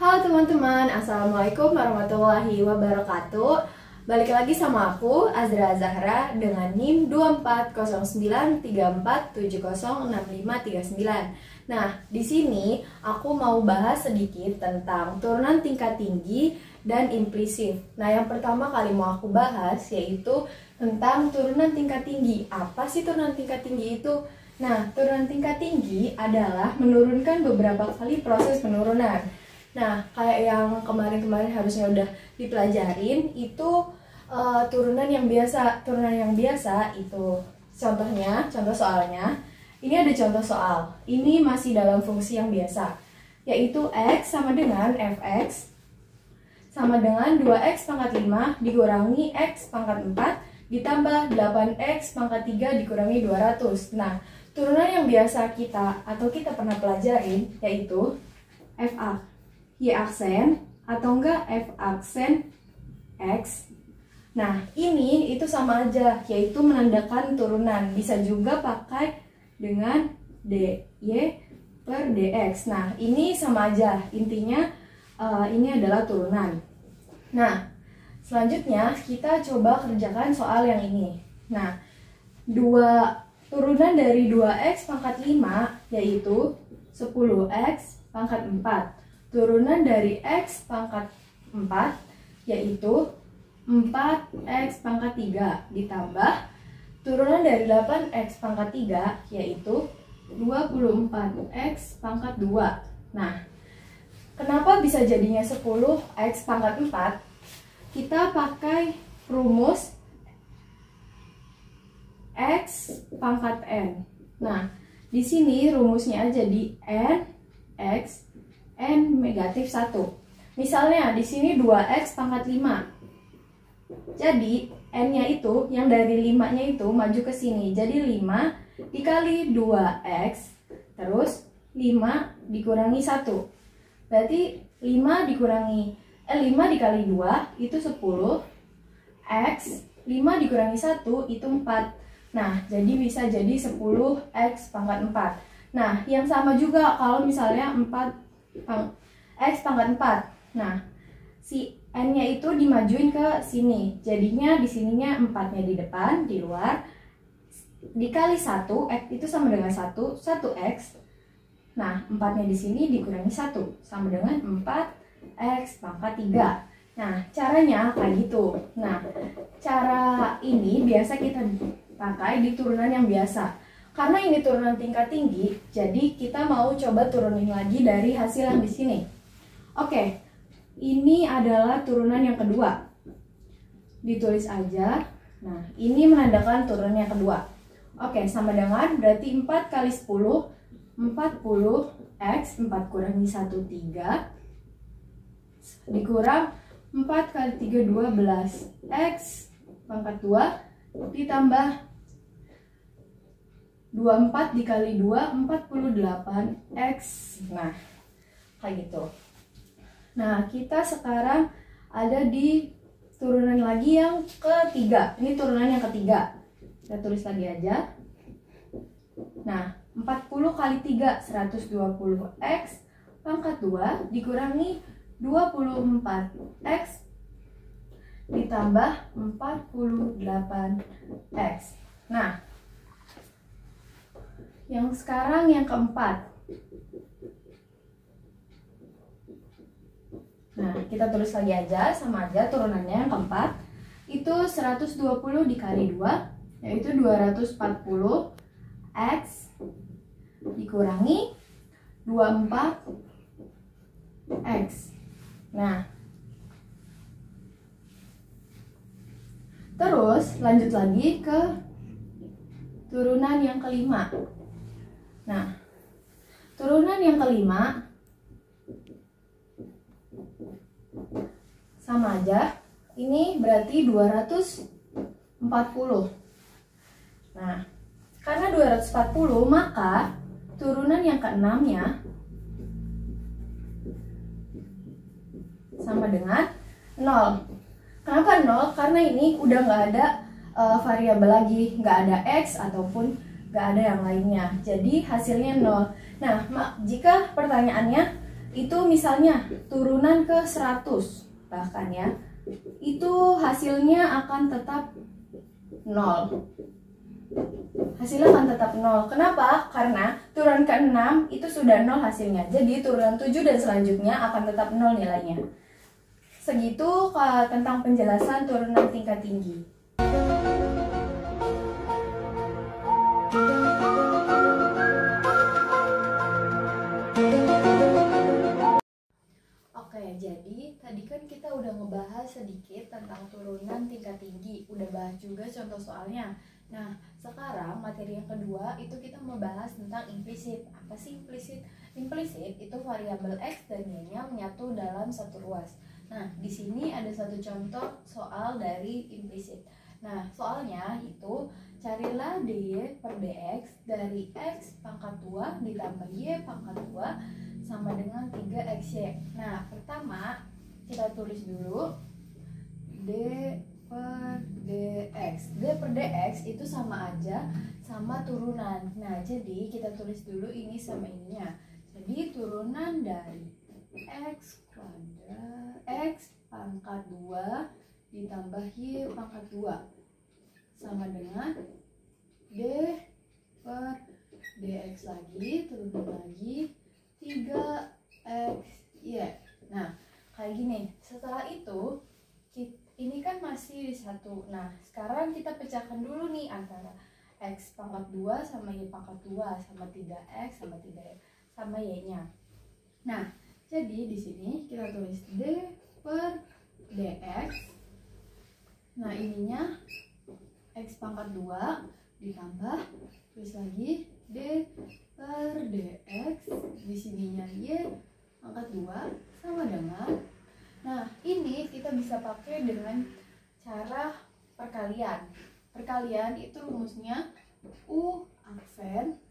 Halo teman-teman, Assalamualaikum warahmatullahi wabarakatuh. Balik lagi sama aku, Azra Zahra, dengan NIM 240934706539. Nah, di sini aku mau bahas sedikit tentang turunan tingkat tinggi dan implisif. Nah, yang pertama kali mau aku bahas yaitu tentang turunan tingkat tinggi. Apa sih turunan tingkat tinggi itu? Nah, turunan tingkat tinggi adalah menurunkan beberapa kali proses penurunan. Nah, kayak yang kemarin-kemarin harusnya udah dipelajarin itu turunan yang biasa. Turunan yang biasa itu contohnya, contoh soalnya. Ini ada contoh soal. Ini masih dalam fungsi yang biasa, yaitu x sama dengan fx sama dengan 2x pangkat 5 dikurangi x pangkat 4 ditambah 8x pangkat 3 dikurangi 200. Nah, turunan yang biasa kita atau kita pernah pelajarin yaitu fa Y aksen atau enggak F aksen X. Nah, ini itu sama aja, yaitu menandakan turunan. Bisa juga pakai dengan dy per dx. Nah, ini sama aja, intinya ini adalah turunan. Nah, selanjutnya kita coba kerjakan soal yang ini. Nah, turunan dari 2x pangkat 5 yaitu 10x pangkat 4. Turunan dari x pangkat 4 yaitu 4x pangkat 3 ditambah turunan dari 8x pangkat 3 yaitu 24x pangkat 2. Nah, kenapa bisa jadinya 10x pangkat 4? Kita pakai rumus x pangkat n. Nah, di sini rumusnya aja di n x n negatif 1. Misalnya di sini 2x pangkat 5. Jadi n-nya itu yang dari 5-nya itu maju ke sini. Jadi 5 dikali 2x terus 5 dikurangi 1. Berarti 5 dikali 2 itu 10. X 5 dikurangi 1 itu 4. Nah, jadi bisa jadi 10x pangkat 4. Nah, yang sama juga kalau misalnya x pangkat 4. Nah, si n-nya itu dimajuin ke sini. Jadinya di sininya 4-nya di depan, di luar. Dikali 1, x itu sama dengan 1x. Nah, 4-nya di sini dikurangi 1 sama dengan 4x pangkat 3. Nah, caranya kayak gitu. Nah, cara ini biasa kita pakai di turunan yang biasa. Karena ini turunan tingkat tinggi, jadi kita mau coba turunin lagi dari hasil yang di sini. Oke, ini adalah turunan yang kedua. Ditulis aja. Nah, ini menandakan turunan yang kedua. Oke, sama dengan berarti 4 kali 10, 40x, 4 kurangi 1, 3. Dikurang 4 kali 3, 12. X pangkat 2 ditambah 24 dikali 2, 48x. Nah, kayak gitu. Nah, kita sekarang ada di turunan lagi yang ketiga. Ini turunan yang ketiga. Kita tulis lagi aja. Nah, 40 kali 3, 120x pangkat 2 dikurangi 24x ditambah 48x. Nah, yang sekarang yang keempat. Nah, kita tulis lagi aja, sama aja turunannya yang keempat. Itu 120 dikali 2, yaitu 240x dikurangi 24x. Nah, terus lanjut lagi ke turunan yang kelima. Nah, turunan yang kelima sama aja. Ini berarti 240. Nah, karena 240 maka turunan yang keenamnya sama dengan 0. Kenapa 0? Karena ini udah nggak ada variabel lagi, nggak ada x ataupun nggak ada yang lainnya, jadi hasilnya 0. Nah, jika pertanyaannya itu misalnya turunan ke 100 bahkan ya, itu hasilnya akan tetap 0. Hasilnya akan tetap 0. Kenapa? Karena turunan ke 6 itu sudah 0 hasilnya. Jadi turunan 7 dan selanjutnya akan tetap 0 nilainya. Segitu tentang penjelasan turunan tingkat tinggi. Oke, jadi tadi kan kita udah ngebahas sedikit tentang turunan tingkat tinggi, udah bahas juga contoh soalnya. Nah, sekarang materi yang kedua itu kita mau bahas tentang implisit. Apa sih implisit? Implisit itu variabel X dan Y-nya menyatu dalam satu ruas. Nah, di sini ada satu contoh soal dari implisit. Nah, soalnya itu carilah dy per dx dari x pangkat 2 ditambah y pangkat 2 sama dengan 3xy. Nah, pertama kita tulis dulu d per dx. D per dx itu sama aja sama turunan. Nah, jadi kita tulis dulu ini sama ininya. Jadi turunan dari x kuadrat x pangkat 2 ditambah y pangkat 2 sama dengan d per dx lagi, turunan lagi 3xy. Nah, kayak gini. Setelah itu ini kan masih di satu. Nah, sekarang kita pecahkan dulu nih antara x pangkat 2 sama y pangkat 2 sama 3x sama 3 sama y-nya. Nah, jadi di sini kita tulis d per dx. Nah, ininya x pangkat 2 ditambah terus lagi d per dx, di sininya y pangkat 2 sama dengan. Nah, ini kita bisa pakai dengan cara perkalian. Perkalian itu rumusnya U aksen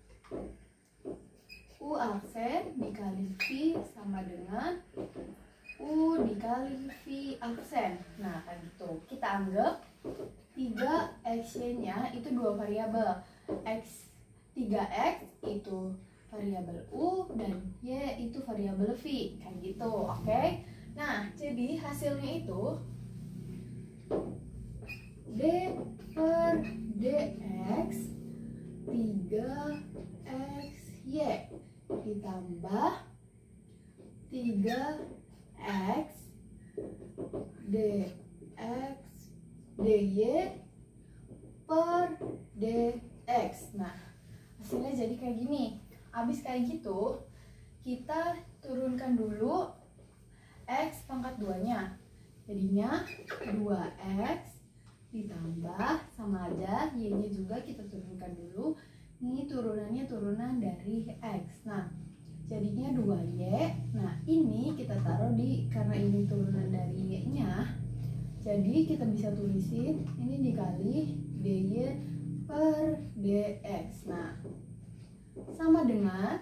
dikali V sama dengan U dikali V aksen. Nah, kayak gitu. Kita anggap 3xy-nya itu dua variabel. 3x itu variabel U dan y itu variabel V. Kayak gitu, oke? Nah, jadi hasilnya itu d per dx 3xy ditambah 3x dx dy per dx. Nah, hasilnya jadi kayak gini. Abis kayak gitu, kita turunkan dulu x pangkat 2-nya. Jadinya 2x ditambah sama aja y-nya juga kita turunkan dulu. Ini turunannya turunan dari x. Nah, jadinya 2y. Nah, ini kita taruh di, karena ini turunan dari y-nya, jadi kita bisa tulisin ini dikali dy per dx. Nah, sama dengan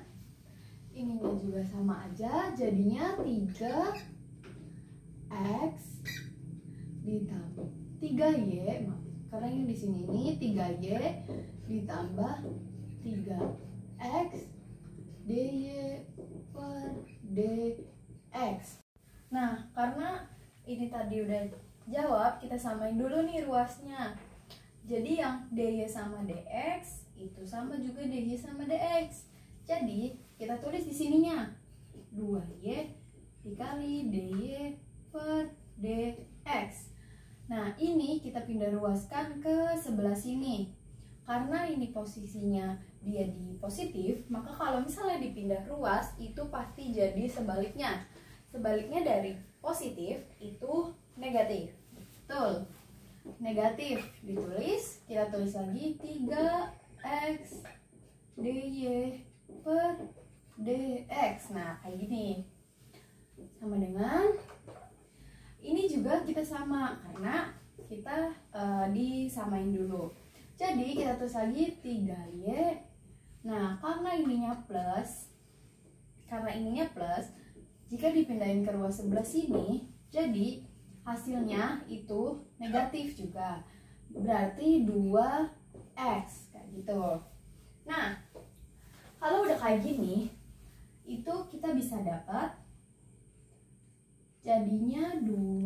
ininya juga sama aja, jadinya 3x ditambah 3y, karena yang di sini ini 3y ditambah 3x dy per dx. Nah, karena ini tadi udah jawab, kita samain dulu nih ruasnya. Jadi yang dy sama dx itu sama juga dy sama dx. Jadi kita tulis di sininya 2y dikali dy per dx. Nah, ini kita pindah ruaskan ke sebelah sini. Karena ini posisinya dia di positif, maka kalau misalnya dipindah ruas itu pasti jadi sebaliknya. Sebaliknya dari positif itu negatif. Betul. Negatif ditulis, kita tulis lagi 3x dy per dx. Nah, kayak gini. Sama dengan ini juga kita sama karena kita disamain dulu. Jadi kita tulis lagi 3y. Nah, karena ininya plus, jika dipindahin ke ruas sebelah sini, jadi hasilnya itu negatif juga. Berarti 2x kayak gitu. Nah, kalau udah kayak gini, itu kita bisa dapat jadinya 2.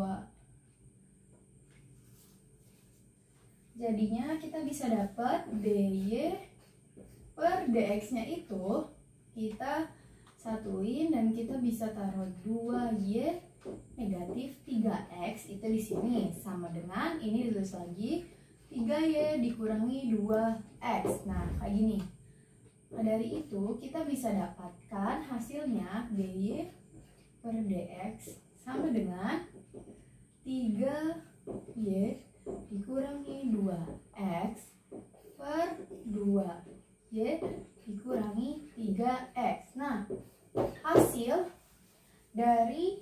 Jadinya kita bisa dapat dy per dx-nya itu kita satuin dan kita bisa taruh 2y negatif 3x itu di sini sama dengan ini ditulis lagi 3y dikurangi 2x. Nah, kayak gini. Nah, dari itu kita bisa dapatkan hasilnya dy per dx sama dengan 3y dikurangi 2x per 2y dikurangi 3x. Nah, hasil dari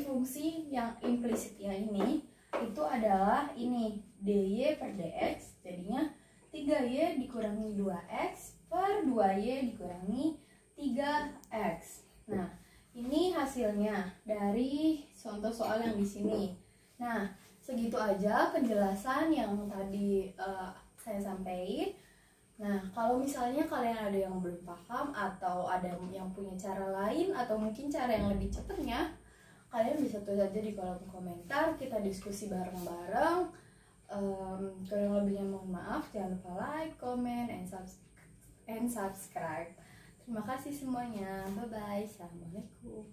fungsi yang implisitnya ini itu adalah ini dy per dx, jadinya 3y dikurangi 2x per 2y dikurangi 3x. Nah, ini hasilnya dari contoh soal yang di sini. Nah, segitu aja penjelasan yang tadi saya sampaikan. Nah, kalau misalnya kalian ada yang belum paham atau ada yang punya cara lain atau mungkin cara yang lebih cepatnya, kalian bisa tulis aja di kolom komentar, kita diskusi bareng-bareng. Kalau lebihnya mohon maaf, jangan lupa like, comment, and subscribe. Terima kasih semuanya. Bye-bye. Assalamualaikum.